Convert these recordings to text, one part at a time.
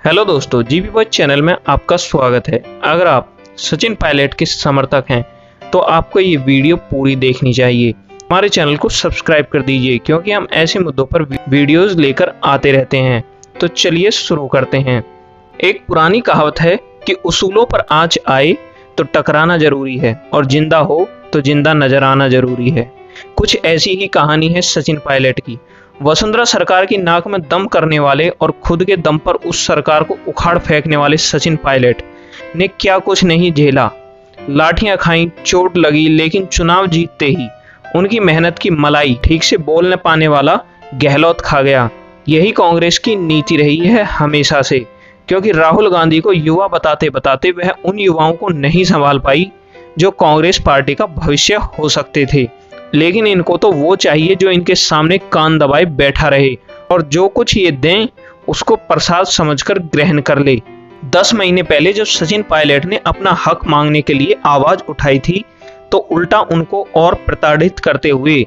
Hello दोस्तों, GB boy channel में आपका स्वागत है। अगर आप सचिन पायलट के समर्थक हैं तो आपको ये वीडियो पूरी देखनी चाहिए। हमारे चैनल को सब्सक्राइब कर दीजिए क्योंकि हम ऐसे मुद्दों पर वीडियोस लेकर आते रहते हैं। तो चलिए शुरू करते हैं। एक पुरानी कहावत है कि उसूलों पर आँच आए तो टकराना जरूरी है और जिंदा हो तो जिंदा नजर आना जरूरी है। कुछ ऐसी ही कहानी है सचिन पायलट की। वसुंधरा सरकार की नाक में दम करने वाले और खुद के दम पर उस सरकार को उखाड़ फेंकने वाले सचिन पायलट ने क्या कुछ नहीं झेला। लाठियां खाई, चोट लगी, लेकिन चुनाव जीतते ही उनकी मेहनत की मलाई ठीक से बोल न पाने वाला गहलोत खा गया। यही कांग्रेस की नीति रही है हमेशा से, क्योंकि राहुल गांधी को युवा बताते बताते वह उन युवाओं को नहीं संभाल पाई जो कांग्रेस पार्टी का भविष्य हो सकते थे। लेकिन इनको तो वो चाहिए जो इनके सामने कान दबाए बैठा रहे और जो कुछ ये दें उसको प्रसाद समझकर ग्रहण कर ले। 10 महीने पहले जब सचिन पायलट ने अपना हक मांगने के लिए आवाज उठाई थी तो उल्टा उनको और प्रताड़ित करते हुए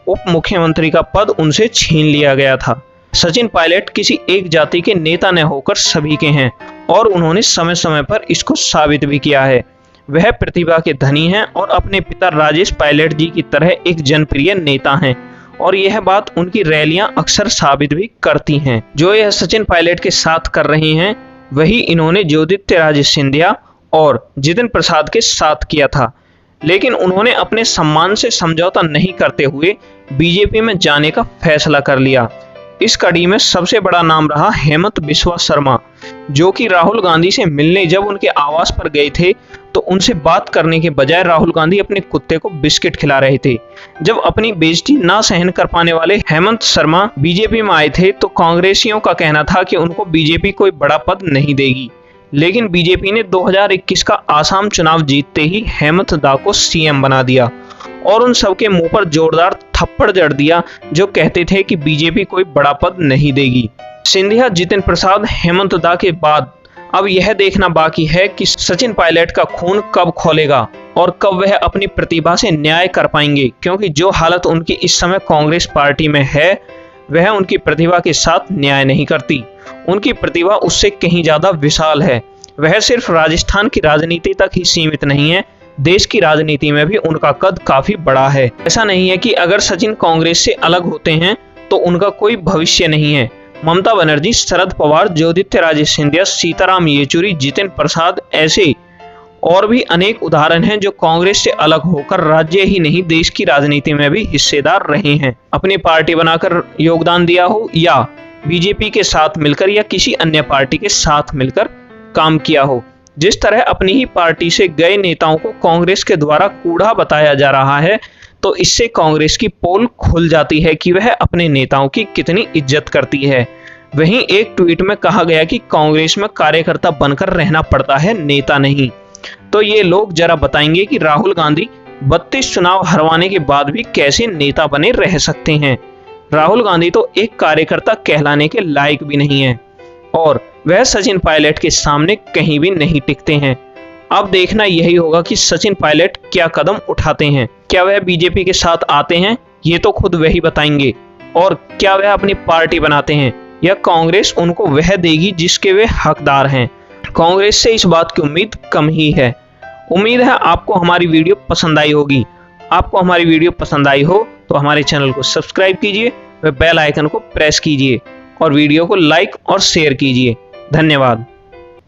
उप मुख्यमंत्री का पद उनसे छीन लिया गया था। सचिन पायलट किसी एक जाति के नेता न होकर सभी के हैं और उन्होंने समय समय पर इसको साबित भी किया है। वह प्रतिभा के धनी हैं और अपने पिता राजेश पायलट जी की तरह एक जनप्रिय नेता हैं और यह बात उनकी रैलियां अक्सर साबित भी करती हैं। जो यह सचिन पायलट के साथ कर रहे हैं वही इन्होंने ज्योतिरादित्य सिंधिया और जितिन प्रसाद के साथ किया था। लेकिन उन्होंने अपने सम्मान से समझौता नहीं करते हुए बीजेपी में जाने का फैसला कर लिया। इस कड़ी में सबसे बड़ा नाम रहा हेमंत बिस्वा शर्मा, जो कि राहुल गांधी से मिलने जब उनके आवास पर गए थे तो उनसे बात करने के बजाय राहुल गांधी अपने कुत्ते को बिस्किट खिला रहे थे। जब अपनी बेइज्जती ना सहन कर पाने वाले हेमंत शर्मा बीजेपी में आए थे तो कांग्रेसियों का कहना था कि उनको बीजेपी कोई बड़ा पद नहीं देगी। लेकिन बीजेपी ने 2021 का आसाम चुनाव जीतते ही हेमंत दा को सीएम बना दिया और उन सबके मुंह पर जोरदार थप्पड़ जड़ दिया जो कहते थे कि बीजेपी कोई बड़ा पद नहीं देगी। सिंधिया, जितिन प्रसाद, हेमंत दा के बाद अब यह देखना बाकी है कि सचिन पायलट का खून कब खोलेगा और कब वह अपनी प्रतिभा से न्याय कर पाएंगे, क्योंकि जो हालत उनकी इस समय कांग्रेस पार्टी में है वह उनकी प्रतिभा के साथ न्याय नहीं करती। उनकी प्रतिभा उससे कहीं ज्यादा विशाल है। वह सिर्फ राजस्थान की राजनीति तक ही सीमित नहीं है, देश की राजनीति में भी उनका कद काफी बड़ा है। ऐसा नहीं है कि अगर सचिन कांग्रेस से अलग होते हैं तो उनका कोई भविष्य नहीं है। ममता बनर्जी, शरद पवार, ज्योतिरादित्य सिंधिया, सीताराम येचुरी, जितिन प्रसाद, ऐसे और भी अनेक उदाहरण हैं जो कांग्रेस से अलग होकर राज्य ही नहीं देश की राजनीति में भी हिस्सेदार रहे हैं। अपनी पार्टी बनाकर योगदान दिया हो या बीजेपी के साथ मिलकर या किसी अन्य पार्टी के साथ मिलकर काम किया हो। जिस तरह अपनी ही पार्टी से गए नेताओं को कांग्रेस के द्वारा कूड़ा बताया जा रहा है तो इससे कांग्रेस की पोल खुल जाती है कि वह अपने नेताओं की कितनी इज्जत करती है। वहीं एक ट्वीट में कहा गया कि कांग्रेस में कार्यकर्ता बनकर रहना पड़ता है, नेता नहीं। तो ये लोग जरा बताएंगे कि राहुल गांधी 32 चुनाव हरवाने के बाद भी कैसे नेता बने रह सकते हैं। राहुल गांधी तो एक कार्यकर्ता कहलाने के लायक भी नहीं है और वह सचिन पायलट के सामने कहीं भी नहीं टिकते हैं। अब देखना यही होगा कि सचिन पायलट क्या कदम उठाते हैं। क्या वह बीजेपी के साथ आते हैं, ये तो खुद वही बताएंगे, और क्या वह अपनी पार्टी बनाते हैं या कांग्रेस उनको वह देगी जिसके वे हकदार हैं। कांग्रेस से इस बात की उम्मीद कम ही है। उम्मीद है आपको हमारी वीडियो पसंद आई होगी। आपको हमारी वीडियो पसंद आई हो तो हमारे चैनल को सब्सक्राइब कीजिए व बेल आइकन को प्रेस कीजिए और वीडियो को लाइक और शेयर कीजिए। धन्यवाद।